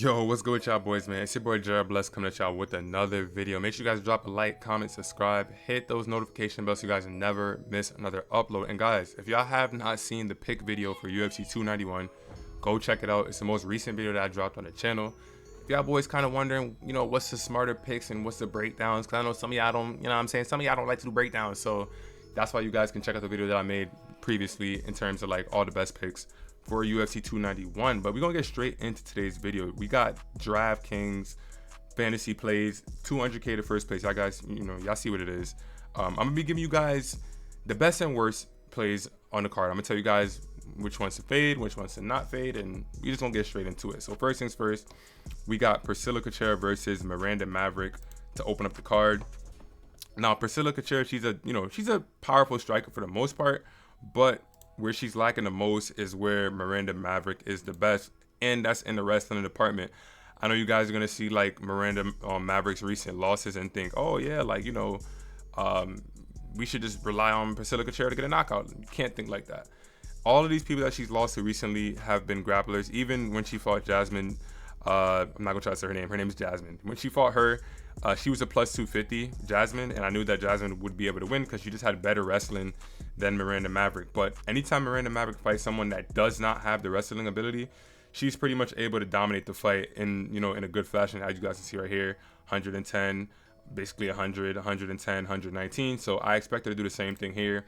Yo, what's good with y'all boys, man? It's your boy Jared Bless coming at y'all with another video. Make sure you guys drop a like, comment, subscribe, hit those notification bells so you guys never miss another upload. And guys, if y'all have not seen the pick video for UFC 291, go check it out. It's the most recent video that I dropped on the channel. If y'all boys kind of wondering, what's the smarter picks and what's the breakdowns, because I know some of y'all don't, what I'm saying, some of y'all don't like to do breakdowns. So that's why you guys can check out the video that I made previously in terms of like all the best picks for UFC 291. But we're gonna get straight into today's video. We got DraftKings fantasy plays, 200k to first place. Y'all guys, y'all see what it is. I'm gonna be giving you guys the best and worst plays on the card. I'm gonna tell you guys which ones to fade, which ones to not fade, and we just gonna get straight into it. So first things first, we got Priscilla Cachoeira versus Miranda Maverick to open up the card. Now Priscilla Cachoeira, she's a powerful striker for the most part, but where she's lacking the most is where Miranda Maverick is the best, and that's in the wrestling department. I know you guys are gonna see like Miranda Maverick's recent losses and think, oh yeah, like we should just rely on Priscilla Cachoeira to get a knockout. You can't think like that. All of these people that she's lost to recently have been grapplers. Even when she fought Jasmine, I'm not gonna try to say her name. Her name is Jasmine. When she fought her, she was a plus 250, Jasmine, and I knew that Jasmine would be able to win because she just had better wrestling than Miranda Maverick. But anytime Miranda Maverick fights someone that does not have the wrestling ability, she's pretty much able to dominate the fight in a good fashion, as you guys can see right here. 110, basically 100, 110, 119. So I expect her to do the same thing here.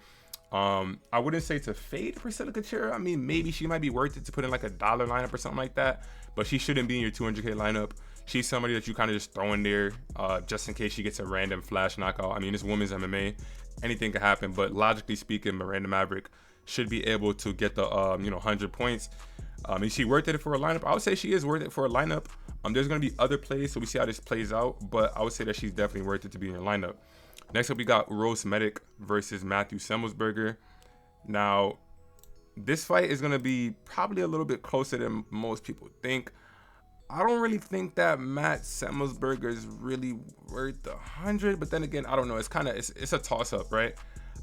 I wouldn't say to fade Priscilla Cachoeira. I mean, maybe she might be worth it to put in like $1 lineup or something like that, but she shouldn't be in your 200k lineup. She's somebody that you kind of just throw in there just in case she gets a random flash knockout. I mean, it's women's MMA. Anything can happen, but logically speaking, Miranda Maverick should be able to get the 100 points. Is she worth it for a lineup? I would say she is worth it for a lineup. There's going to be other plays, so we see how this plays out, but I would say that she's definitely worth it to be in your lineup. Next up, we got Rose Medic versus Matthew Semmelsberger. Now, this fight is going to be probably a little bit closer than most people think. I don't really think that Matt Semmelsberger is really worth the 100, but then again, I don't know. It's a toss-up, right?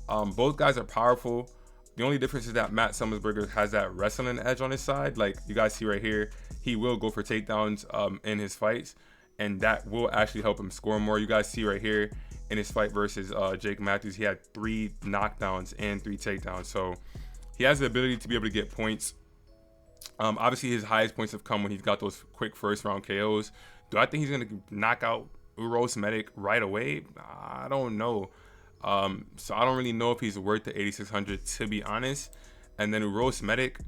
Both guys are powerful. The only difference is that Matt Semmelsberger has that wrestling edge on his side. Like you guys see right here, he will go for takedowns in his fights, and that will actually help him score more. You guys see right here in his fight versus Jake Matthews, he had 3 knockdowns and 3 takedowns. So he has the ability to be able to get points. Obviously, his highest points have come when he's got those quick first round KOs. Do I think he's going to knock out Uros Medic right away? I don't know. So I don't really know if he's worth the 8,600, to be honest. And then Uros Medic,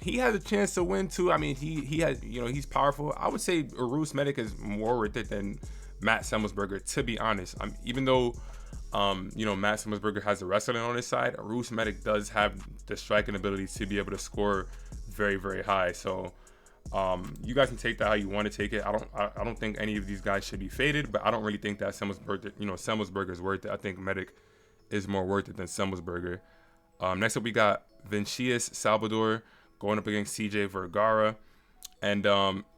he has a chance to win too. I mean, he has, he's powerful. I would say Uros Medic is more worth it than Matt Semmelsberger, to be honest. Even though Matt Semmelsberger has the wrestling on his side, Uros Medic does have the striking ability to be able to score very, very high. So you guys can take that how you want to take it. I don't think any of these guys should be faded, but I don't really think that Semmelsberger is worth it. I think Medic is more worth it than Semmelsberger. Next up, we got Vincius Salvador going up against CJ Vergara. And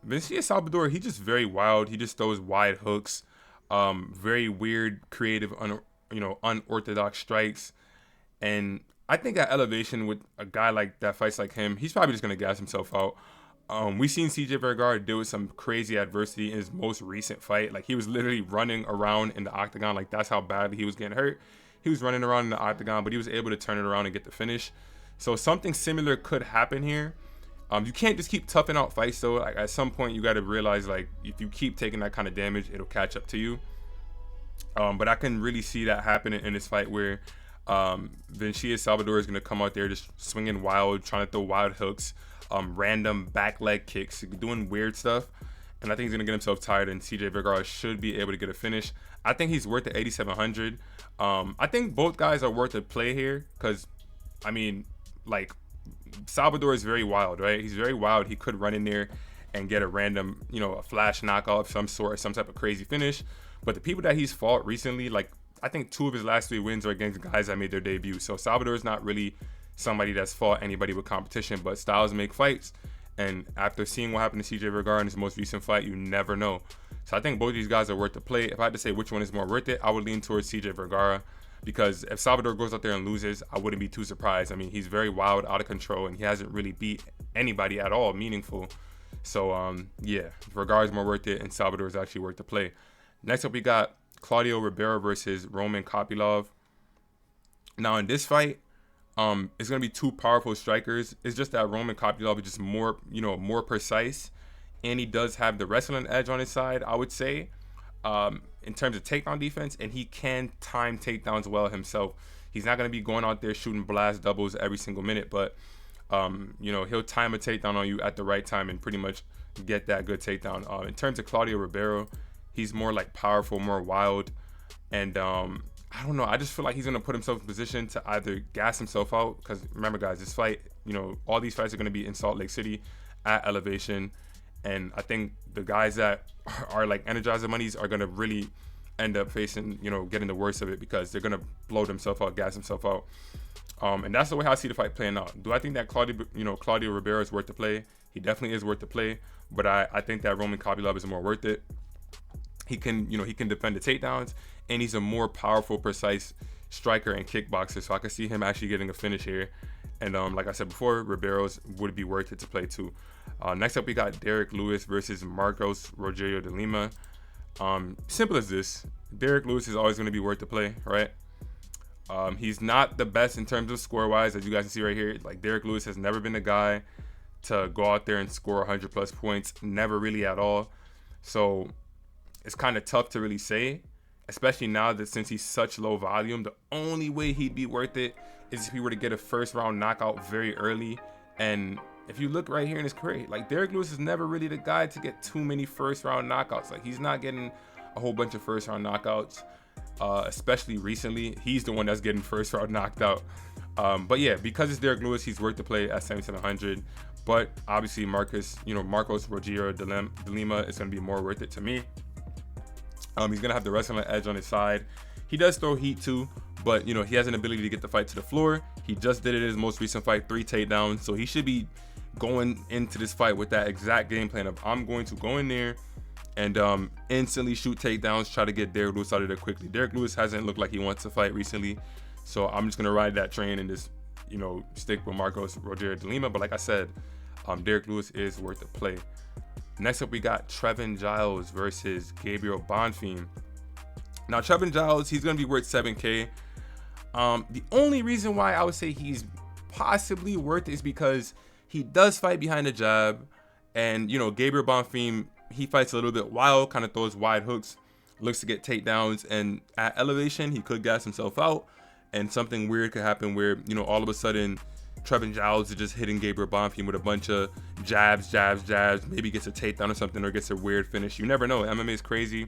Vincius Salvador, he's just very wild. He just throws wide hooks, very weird, creative, unorthodox strikes. And I think at elevation with a guy like that fights like him, he's probably just gonna gas himself out. We've seen CJ Vergara deal with some crazy adversity in his most recent fight. Like he was literally running around in the octagon. Like that's how badly he was getting hurt. He was running around in the octagon, but he was able to turn it around and get the finish. So something similar could happen here. You can't just keep toughing out fights though. Like at some point you got to realize like if you keep taking that kind of damage, it'll catch up to you. But I can really see that happening in this fight where Vincius Salvador is going to come out there just swinging wild, trying to throw wild hooks, random back leg kicks, doing weird stuff. And I think he's going to get himself tired, and CJ Vergara should be able to get a finish. I think he's worth the 8,700. I think both guys are worth a play here because, I mean, like, Salvador is very wild, right? He's very wild. He could run in there and get a random, a flash knockout of some sort, some type of crazy finish. But the people that he's fought recently, like, I think 2 of his last 3 wins are against guys that made their debut. So Salvador is not really somebody that's fought anybody with competition, but styles make fights. And after seeing what happened to CJ Vergara in his most recent fight, you never know. So I think both of these guys are worth the play. If I had to say which one is more worth it, I would lean towards CJ Vergara. because if Salvador goes out there and loses, I wouldn't be too surprised. I mean, he's very wild, out of control, and he hasn't really beat anybody at all meaningful. So yeah, Vergara's more worth it, and Salvador is actually worth the play. Next up, we got Claudio Ribeiro versus Roman Kopylov. Now in this fight, it's gonna be two powerful strikers. It's just that Roman Kopylov is just more, more precise, and he does have the wrestling edge on his side, I would say, in terms of takedown defense, and he can time takedowns well himself. He's not gonna be going out there shooting blast doubles every single minute, but he'll time a takedown on you at the right time and pretty much get that good takedown. In terms of Claudio Ribeiro, he's more like powerful, more wild, and I don't know. I just feel like he's gonna put himself in position to either gas himself out, because remember, guys, this fight, all these fights are gonna be in Salt Lake City at elevation, and I think the guys that are like Energizer monies are gonna really end up facing, getting the worst of it, because they're gonna blow themselves out, gas themselves out. And that's the way I see the fight playing out. Do I think that Claudio Ribeiro is worth the play? He definitely is worth the play, but I think that Roman Kopylov is more worth it. He can defend the takedowns, and he's a more powerful, precise striker and kickboxer. So I can see him actually getting a finish here. And like I said before, Ribeiro's would be worth it to play too. Next up, we got Derrick Lewis versus Marcos Rogerio de Lima. Simple as this. Derrick Lewis is always going to be worth the play, right? He's not the best in terms of score-wise, as you guys can see right here. Like, Derrick Lewis has never been a guy to go out there and score 100+ points. Never really at all. So it's kind of tough to really say, especially now that since he's such low volume. The only way he'd be worth it is if he were to get a first-round knockout very early. And if you look right here in his career, like, Derrick Lewis is never really the guy to get too many first-round knockouts. Like, he's not getting a whole bunch of first-round knockouts. Especially recently, he's the one that's getting first round knocked out. But yeah, because it's Derrick Lewis, he's worth the play at 7,700. But obviously, Marcos Rogerio de Lima is going to be more worth it to me. He's going to have the wrestling edge on his side. He does throw heat too, but he has an ability to get the fight to the floor. He just did it in his most recent fight, 3 takedowns. So he should be going into this fight with that exact game plan of, I'm going to go in there and instantly shoot takedowns, try to get Derrick Lewis out of there quickly. Derrick Lewis hasn't looked like he wants to fight recently, so I'm just gonna ride that train and just stick with Marcos Rogerio de Lima. But like I said, Derrick Lewis is worth the play. Next up, we got Trevin Giles versus Gabriel Bonfim. Now, Trevin Giles, he's gonna be worth 7K. The only reason why I would say he's possibly worth it is because he does fight behind the jab, and Gabriel Bonfim, he fights a little bit wild, kind of throws wide hooks, looks to get takedowns, and at elevation, he could gas himself out, and something weird could happen where, all of a sudden, Trevin Giles is just hitting Gabriel Bonfim with a bunch of jabs, maybe gets a takedown or something, or gets a weird finish. You never know. MMA is crazy,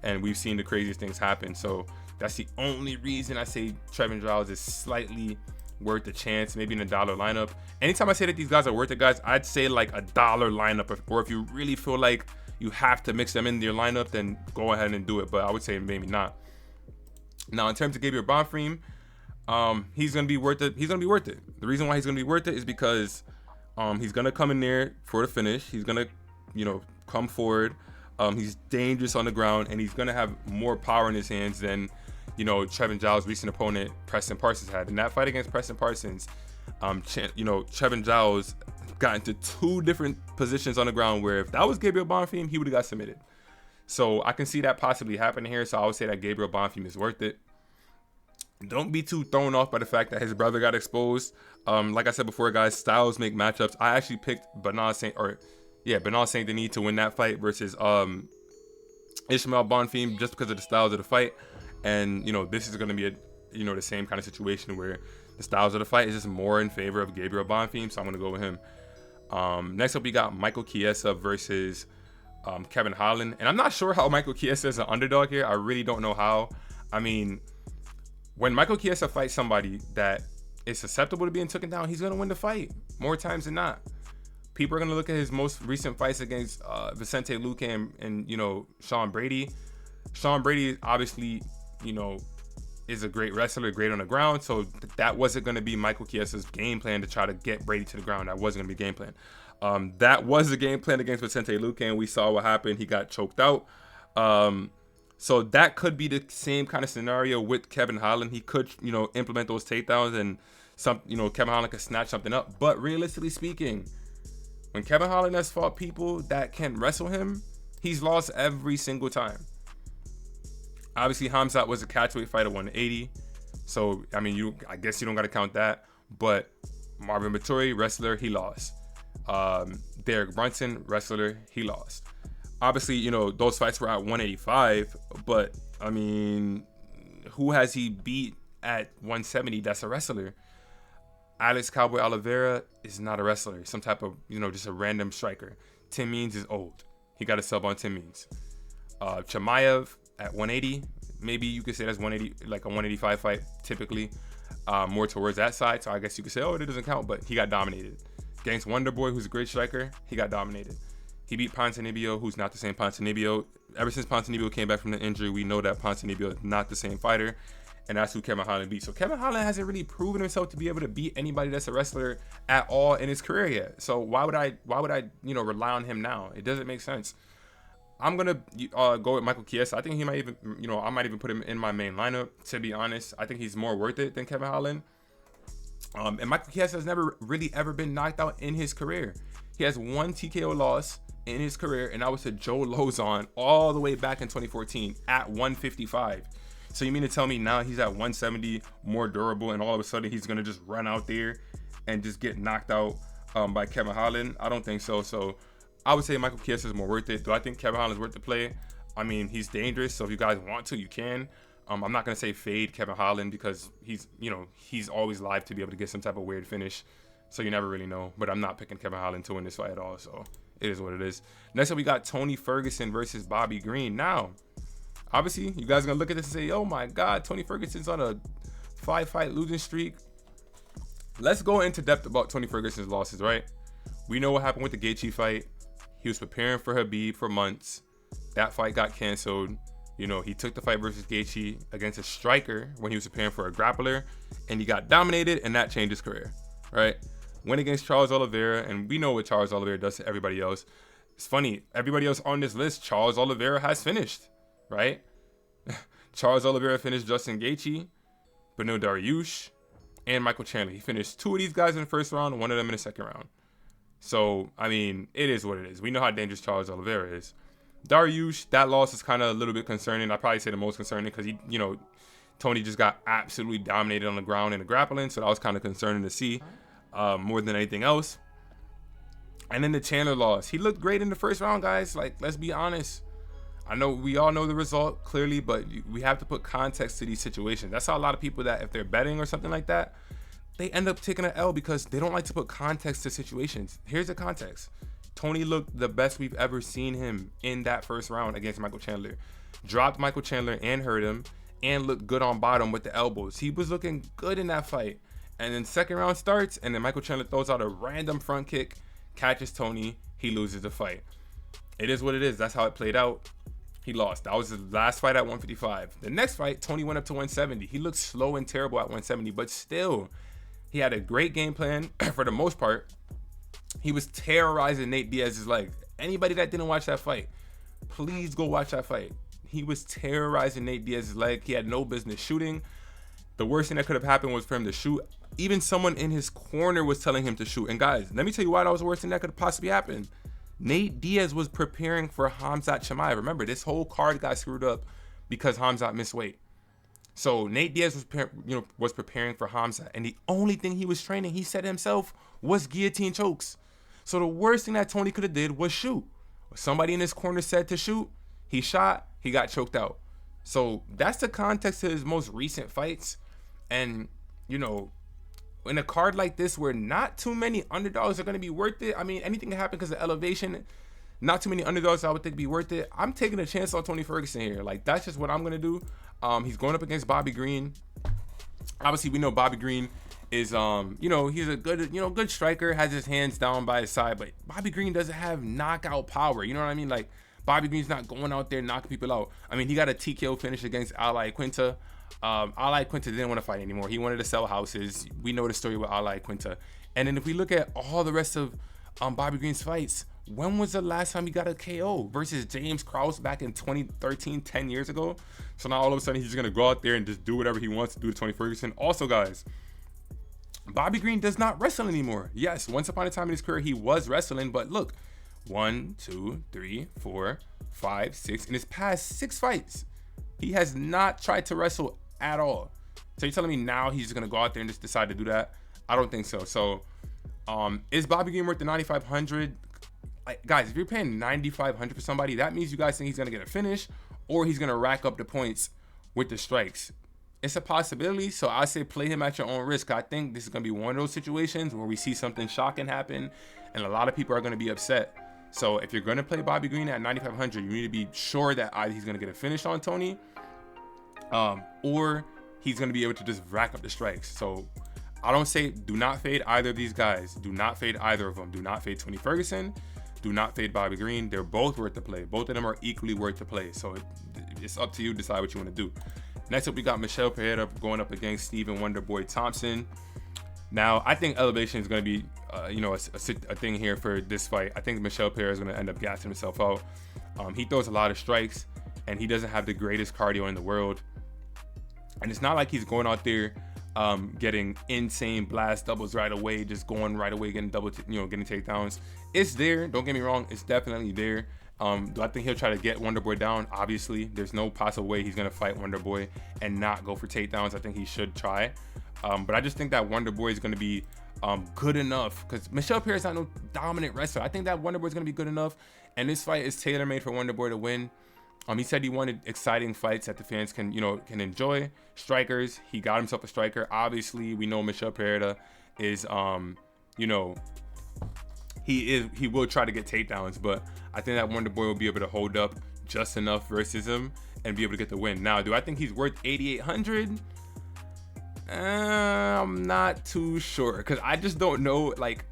and we've seen the craziest things happen. So that's the only reason I say Trevin Giles is slightly worth a chance, maybe in a dollar lineup. Anytime I say that these guys are worth it, guys, I'd say like a dollar lineup, or if you really feel like you have to mix them into your lineup, then go ahead and do it. But I would say maybe not. Now, in terms of Gabriel Bonfim, he's gonna be worth it. The reason why he's gonna be worth it is because he's gonna come in there for the finish. He's gonna, come forward. He's dangerous on the ground, and he's gonna have more power in his hands than Trevin Giles' recent opponent, Preston Parsons, had. In that fight against Preston Parsons, Trevin Giles got into 2 different positions on the ground where if that was Gabriel Bonfim, he would have got submitted. So I can see that possibly happening here. So I would say that Gabriel Bonfim is worth it. Don't be too thrown off by the fact that his brother got exposed. Like I said before, guys, styles make matchups. I actually picked Bernal Saint Denis to win that fight versus Ishmael Bonfim just because of the styles of the fight. And this is going to be the same kind of situation where the styles of the fight is just more in favor of Gabriel Bonfim, so I'm going to go with him. Next up, we got Michael Chiesa versus Kevin Holland. And I'm not sure how Michael Chiesa is an underdog here. I really don't know how. I mean, when Michael Chiesa fights somebody that is susceptible to being taken down, he's going to win the fight more times than not. People are going to look at his most recent fights against Vicente Luque and Sean Brady. Sean Brady obviously, is a great wrestler, great on the ground. So that wasn't going to be Michael Chiesa's game plan to try to get Brady to the ground. That wasn't going to be game plan. That was the game plan against Vicente Luque, and we saw what happened. He got choked out. So that could be the same kind of scenario with Kevin Holland. He could, implement those takedowns, and Kevin Holland could snatch something up. But realistically speaking, When Kevin Holland has fought people that can wrestle him, he's lost every single time. Obviously, Khamzat was a catchweight fight at 180. So, I mean, I guess you don't got to count that. But Marvin Vettori, wrestler, he lost. Derrick Brunson, wrestler, he lost. Obviously, you know, those fights were at 185. But, I mean, who has he beat at 170 that's a wrestler? Alex Cowboy Oliveira is not a wrestler. Some type of, you know, just a random striker. Tim Means is old. He got a sub on Tim Means. Chimaev at 180. Maybe you could say that's 180, like a 185 fight, typically. More towards that side. So I guess you could say, oh, it doesn't count, but he got dominated. Against Wonderboy, who's a great striker, he got dominated. He beat Ponzinibbio, who's not the same Ponzinibbio. Ever since Ponzinibbio came back from the injury, we know that Ponzinibbio is not the same fighter. And that's who Kevin Holland beat. So Kevin Holland hasn't really proven himself to be able to beat anybody that's a wrestler at all in his career yet. So why would I, you know, rely on him now? It doesn't make sense. I'm gonna go with Michael Chiesa. I think he might even, you know, I might even put him in my main lineup. To be honest, I think he's more worth it than Kevin Holland. And Michael Chiesa has never really ever been knocked out in his career. He has one TKO loss in his career, and that was to Joe Lozon all the way back in 2014 at 155. So you mean to tell me now he's at 170, more durable, and all of a sudden he's gonna just run out there and just get knocked out by Kevin Holland? I don't think so. So I would say Michael Chiesa is more worth it. Do I think Kevin Holland is worth the play? I mean, he's dangerous. So if you guys want to, you can. I'm not gonna say fade Kevin Holland because he's, you know, he's always live to be able to get some type of weird finish. So you never really know. But I'm not picking Kevin Holland to win this fight at all. So it is what it is. Next up, we got Tony Ferguson versus Bobby Green. Now, obviously, you guys are going to look at this and say, oh my God, Tony Ferguson's on a 5-fight losing streak. Let's go into depth about Tony Ferguson's losses, right? We know what happened with the Gaethje fight. He was preparing for Khabib for months. That fight got canceled. You know, he took the fight versus Gaethje against a striker when he was preparing for a grappler, and he got dominated, and that changed his career, right? Went against Charles Oliveira, and we know what Charles Oliveira does to everybody else. It's funny, everybody else on this list, Charles Oliveira has finished, right? Charles Oliveira finished Justin Gaethje, Beneil Dariush, and Michael Chandler. He finished 2 of these guys in the first round, 1 of them in the second round. So, I mean, it is what it is. We know how dangerous Charles Oliveira is. Dariush, that loss is kind of a little bit concerning. I'd probably say the most concerning because he, you know, Tony just got absolutely dominated on the ground in the grappling. So that was kind of concerning to see more than anything else. And then the Chandler loss. He looked great in the first round, guys. Like, let's be honest. I know we all know the result clearly, but we have to put context to these situations. That's how a lot of people that if they're betting or something like that, they end up taking an L because they don't like to put context to situations. Here's the context. Tony looked the best we've ever seen him in that first round against Michael Chandler. Dropped Michael Chandler and hurt him and looked good on bottom with the elbows. He was looking good in that fight. And then second round starts and then Michael Chandler throws out a random front kick, catches Tony, he loses the fight. It is what it is. That's how it played out. He lost. That was his last fight at 155. The next fight, Tony went up to 170. He looked slow and terrible at 170, but still, he had a great game plan for the most part. He was terrorizing Nate Diaz's leg. Anybody that didn't watch that fight, please go watch that fight. He was terrorizing Nate Diaz's leg. He had no business shooting. The worst thing that could have happened was for him to shoot. Even someone in his corner was telling him to shoot. And guys, let me tell you why that was the worst thing that could have possibly happened. Nate Diaz was preparing for Khamzat Chimaev. Remember, this whole card got screwed up because Khamzat missed weight. So Nate Diaz was preparing for Khamzat, and the only thing he was training, he said himself, was guillotine chokes. So the worst thing that Tony could have did was shoot. Somebody in his corner said to shoot. He shot. He got choked out. So that's the context of his most recent fights. And, you know, in a card like this where not too many underdogs are going to be worth it, I mean, anything can happen because of elevation. Not too many underdogs I would think be worth it. I'm taking a chance on Tony Ferguson here. Like, that's just what I'm going to do. He's going up against Bobby Green. Obviously, we know Bobby Green is, you know, he's a good, you know, good striker, has his hands down by his side, but Bobby Green doesn't have knockout power. You know what I mean? Like, Bobby Green's not going out there knocking people out. I mean, he got a TKO finish against Ali Quinta. Ali Quinta didn't want to fight anymore. He wanted to sell houses. We know the story with Ali Quinta. And then if we look at all the rest of Bobby Green's fights, when was the last time he got a KO versus James Krause back in 2013, 10 years ago? So now all of a sudden he's just going to go out there and just do whatever he wants to do to Tony Ferguson. Also, guys, Bobby Green does not wrestle anymore. Yes, once upon a time in his career, he was wrestling, but look, 1, 2, 3, 4, 5, 6, in his past 6 fights, he has not tried to wrestle at all. So you're telling me now he's just gonna go out there and just decide to do that? I don't think so. So, is Bobby Green worth the 9,500? Like, guys, if you're paying 9,500 for somebody, that means you guys think he's gonna get a finish, or he's gonna rack up the points with the strikes. It's a possibility, so I say play him at your own risk. I think this is going to be one of those situations where we see something shocking happen, and a lot of people are going to be upset. So if you're going to play Bobby Green at 9,500, you need to be sure that either he's going to get a finish on Tony, or he's going to be able to just rack up the strikes. So I don't say do not fade either of these guys. Do not fade either of them. Do not fade Tony Ferguson. Do not fade Bobby Green. They're both worth the play. Both of them are equally worth the play. So it's up to you to decide what you want to do. Next up, we got Michel Pereira going up against Stephen Wonderboy Thompson. Now, I think elevation is going to be, a thing here for this fight. I think Michel Pereira is going to end up gassing himself out. He throws a lot of strikes, and he doesn't have the greatest cardio in the world. And it's not like he's going out there getting insane blast doubles right away, just going right away, getting getting takedowns. It's there. Don't get me wrong. It's definitely there. Do I think he'll try to get Wonderboy down? Obviously, there's no possible way he's gonna fight Wonderboy and not go for takedowns. I think he should try, but I just think that Wonderboy is gonna be good enough, because Michel Pereira is not no dominant wrestler. I think that Wonderboy is gonna be good enough, and this fight is tailor-made for Wonderboy to win. He said he wanted exciting fights that the fans can enjoy. Strikers, he got himself a striker. Obviously, we know Michel Pereira is he will try to get takedowns, but I think that Wonderboy will be able to hold up just enough versus him and be able to get the win. Now, do I think he's worth 8,800? I'm not too sure, because I just don't know. Like,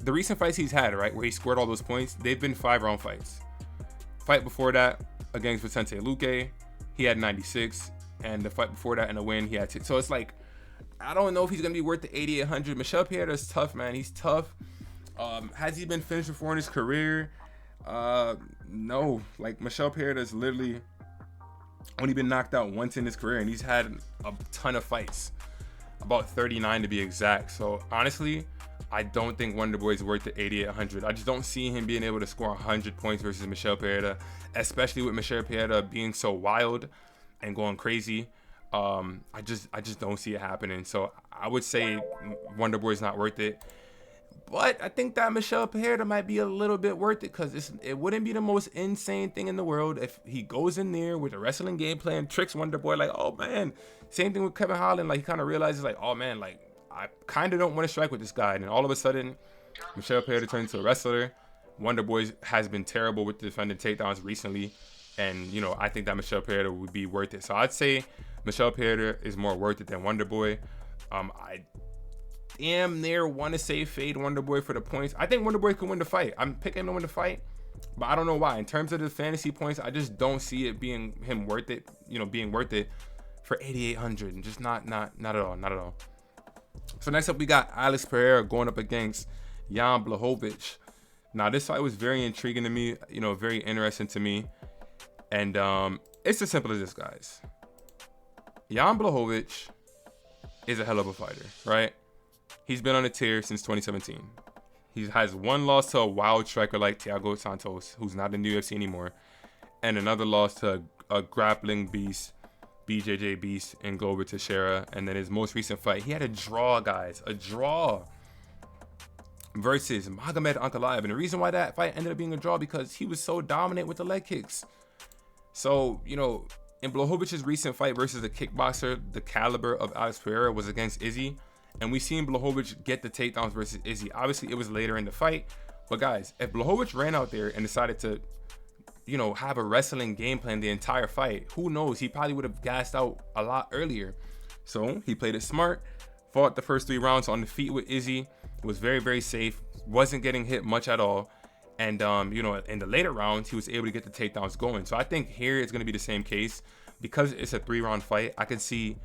the recent fights he's had, right, where he scored all those points, they've been 5-round fights. Fight before that against Vicente Luque, he had 96, and the fight before that in a win, he had 6. So it's like, I don't know if he's gonna be worth the 8,800. Michel Pereira is tough, man. He's tough. Has he been finished before in his career? No. Like, Michel Pereira has literally only been knocked out once in his career, and he's had a ton of fights, about 39 to be exact. So honestly, I don't think Wonderboy is worth the 8,800. I just don't see him being able to score 100 points versus Michel Pereira, especially with Michel Pereira being so wild and going crazy. I just don't see it happening. So I would say Wonderboy is not worth it. But I think that Michel Pereira might be a little bit worth it, because it wouldn't be the most insane thing in the world if he goes in there with a wrestling game plan, tricks Wonderboy, like, oh man. Same thing with Kevin Holland, like, he kind of realizes, like, oh man, like, I kind of don't want to strike with this guy. And all of a sudden, Michel Pereira turns into a wrestler. Wonderboy has been terrible with defending takedowns recently, and I think that Michel Pereira would be worth it. So I'd say Michel Pereira is more worth it than Wonderboy. I damn near want to say fade Wonderboy for the points. I think Wonderboy can win the fight. I'm picking him to win the fight, but I don't know why. In terms of the fantasy points, I just don't see it being him worth it. Being worth it for 8,800, and just not at all. So next up, we got Alex Pereira going up against Jan Blachowicz. Now, this fight was very intriguing to me, very interesting to me, and it's as simple as this, guys. Jan Blachowicz is a hell of a fighter, right? He's been on a tear since 2017. He has one loss to a wild striker like Thiago Santos, who's not in the UFC anymore, and another loss to a grappling beast, BJJ Beast, and Glover Teixeira. And then his most recent fight, he had a draw, guys, a draw versus Magomed Ankalaev. And the reason why that fight ended up being a draw, because he was so dominant with the leg kicks. So, in Blachowicz's recent fight versus a kickboxer the caliber of Alex Pereira was against Izzy. And we seen Blachowicz get the takedowns versus Izzy. Obviously, it was later in the fight. But guys, if Blachowicz ran out there and decided to, have a wrestling game plan the entire fight, who knows? He probably would have gassed out a lot earlier. So he played it smart, fought the first 3 rounds on the feet with Izzy, was very, very safe, wasn't getting hit much at all. And, in the later rounds, he was able to get the takedowns going. So I think here it's going to be the same case. Because it's a 3-round fight, I can see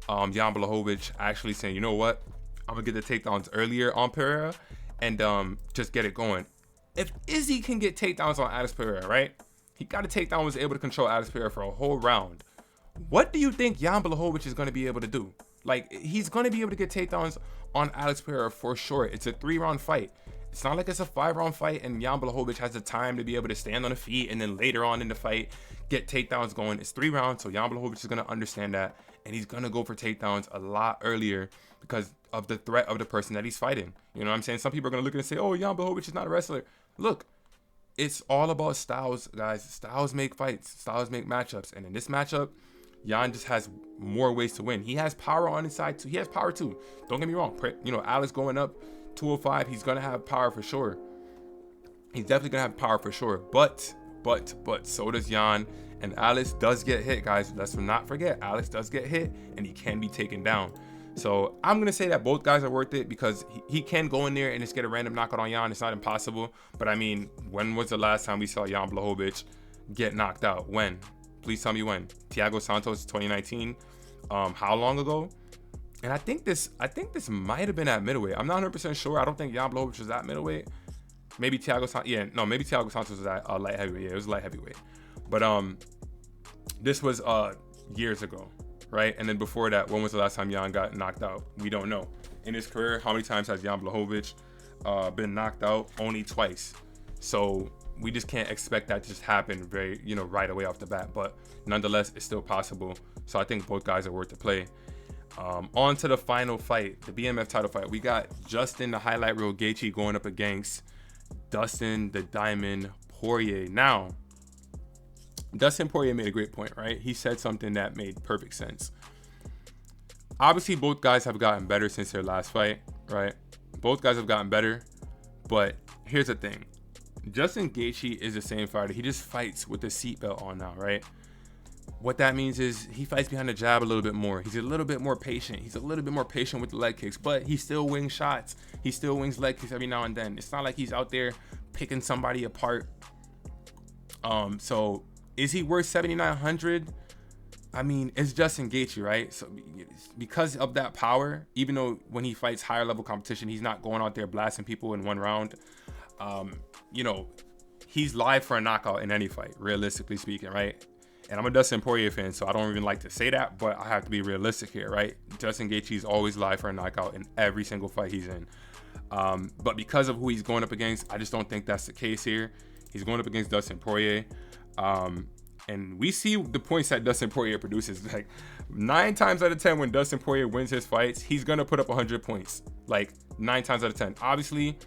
Jan Blachowicz actually saying, you know what, I'm going to get the takedowns earlier on Pereira and just get it going. If Izzy can get takedowns on Alex Pereira, right? He got a takedown, was able to control Alex Pereira for a whole round. What do you think Jan Blachowicz is going to be able to do? Like, he's gonna be able to get takedowns on Alex Pereira for sure. It's a 3-round fight. It's not like it's a 5-round fight and Jan Blachowicz has the time to be able to stand on the feet and then later on in the fight get takedowns going. It's 3 rounds, so Jan Blachowicz is going to understand that, and he's going to go for takedowns a lot earlier because of the threat of the person that he's fighting. You know what I'm saying? Some people are going to look and say, oh, Jan Blachowicz is not a wrestler. Look, it's all about styles, guys. Styles make fights. Styles make matchups. And in this matchup, Jan just has more ways to win. He has power on his side, too. He has power, too. Don't get me wrong. You know, Alex going up 205, he's gonna have power for sure. He's definitely gonna have power for sure. But so does Jan, and Alex does get hit, guys. Let's not forget, Alex does get hit, and he can be taken down. So I'm gonna say that both guys are worth it because he can go in there and just get a random knockout on Jan. It's not impossible. But I mean, when was the last time we saw Jan Blachowicz get knocked out? When? Please tell me when. Thiago Santos 2019. How long ago? And I think this might have been at middleweight. I'm not 100% sure. I don't think Jan Blachowicz was at middleweight. Maybe Thiago Santos. Yeah, no, maybe Thiago Santos was at light heavyweight. Yeah, it was light heavyweight. But this was years ago, right? And then before that, when was the last time Jan got knocked out? We don't know. In his career, how many times has Jan Blachowicz been knocked out? Only twice. So we just can't expect that to just happen right away off the bat. But nonetheless, it's still possible. So I think both guys are worth the play. On to the final fight, the BMF title fight. We got Justin, the highlight reel Gaethje, going up against Dustin, the Diamond Poirier. Now, Dustin Poirier made a great point, right? He said something that made perfect sense. Obviously, both guys have gotten better since their last fight, right? Both guys have gotten better, but here's the thing. Justin Gaethje is the same fighter. He just fights with the seatbelt on now, right? What that means is he fights behind the jab a little bit more. He's a little bit more patient. He's a little bit more patient with the leg kicks, but he still wings shots. He still wings leg kicks every now and then. It's not like he's out there picking somebody apart. So is he worth 7,900? I mean, it's Justin Gaethje, right? So because of that power, even though when he fights higher level competition, he's not going out there blasting people in one round. You know, he's live for a knockout in any fight, realistically speaking, right? And I'm a Dustin Poirier fan, so I don't even like to say that, but I have to be realistic here, right? Justin Gaethje is always live for a knockout in every single fight he's in. But because of who he's going up against, I just don't think that's the case here. He's going up against Dustin Poirier. And we see the points that Dustin Poirier produces. Like 9 times out of 10 when Dustin Poirier wins his fights, he's going to put up 100 points. Like 9 times out of 10. Obviously,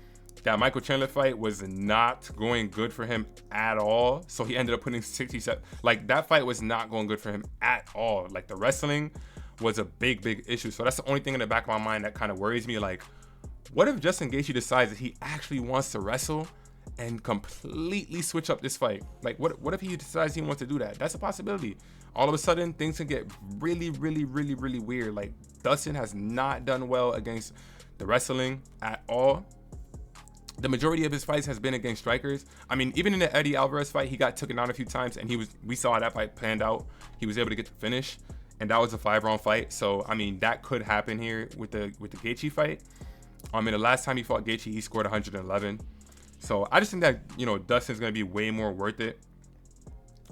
that Michael Chandler fight was not going good for him at all. So he ended up putting 67. Like that fight was not going good for him at all. Like the wrestling was a big issue. So that's the only thing in the back of my mind that kind of worries me. Like, what if Justin Gaethje decides that he actually wants to wrestle and completely switch up this fight? Like, what if he decides he wants to do that? That's a possibility. All of a sudden, things can get really weird. Like, Dustin has not done well against the wrestling at all. The majority of his fights has been against strikers. I mean, even in the Eddie Alvarez fight, he got taken down a few times, and we saw how that fight panned out. He was able to get the finish, and that was a 5-round fight. So, I mean, that could happen here with the Gaethje fight. I mean, the last time he fought Gaethje, he scored 111. So I just think that, you know, Dustin's going to be way more worth it.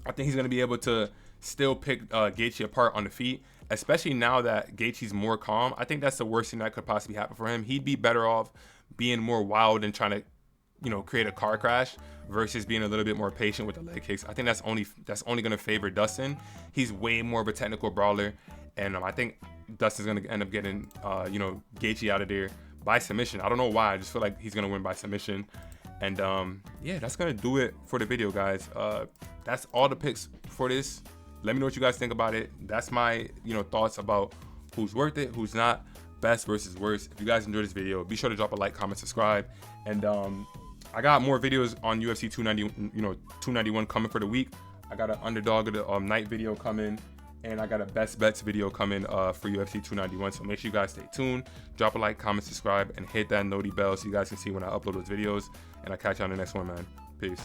I think he's going to be able to still pick Gaethje apart on the feet, especially now that Gaethje's more calm. I think that's the worst thing that could possibly happen for him. He'd be better off being more wild and trying to, you know, create a car crash versus being a little bit more patient with the leg kicks. I think that's only going to favor Dustin. He's way more of a technical brawler, and I think Dustin's going to end up getting, you know, Gaethje out of there by submission. I don't know why. I just feel like he's going to win by submission. And yeah, that's gonna do it for the video, guys. That's all the picks for this. Let me know what you guys think about it. That's my, you know, thoughts about who's worth it, who's not, best versus worst. If you guys enjoyed this video, be sure to drop a like, comment, subscribe. And I got more videos on UFC 291 coming for the week. I got an underdog of the night video coming, and I got a best bets video coming for UFC 291. So make sure you guys stay tuned. Drop a like, comment, subscribe, and hit that noti bell so you guys can see when I upload those videos. And I'll catch you on the next one, man. Peace.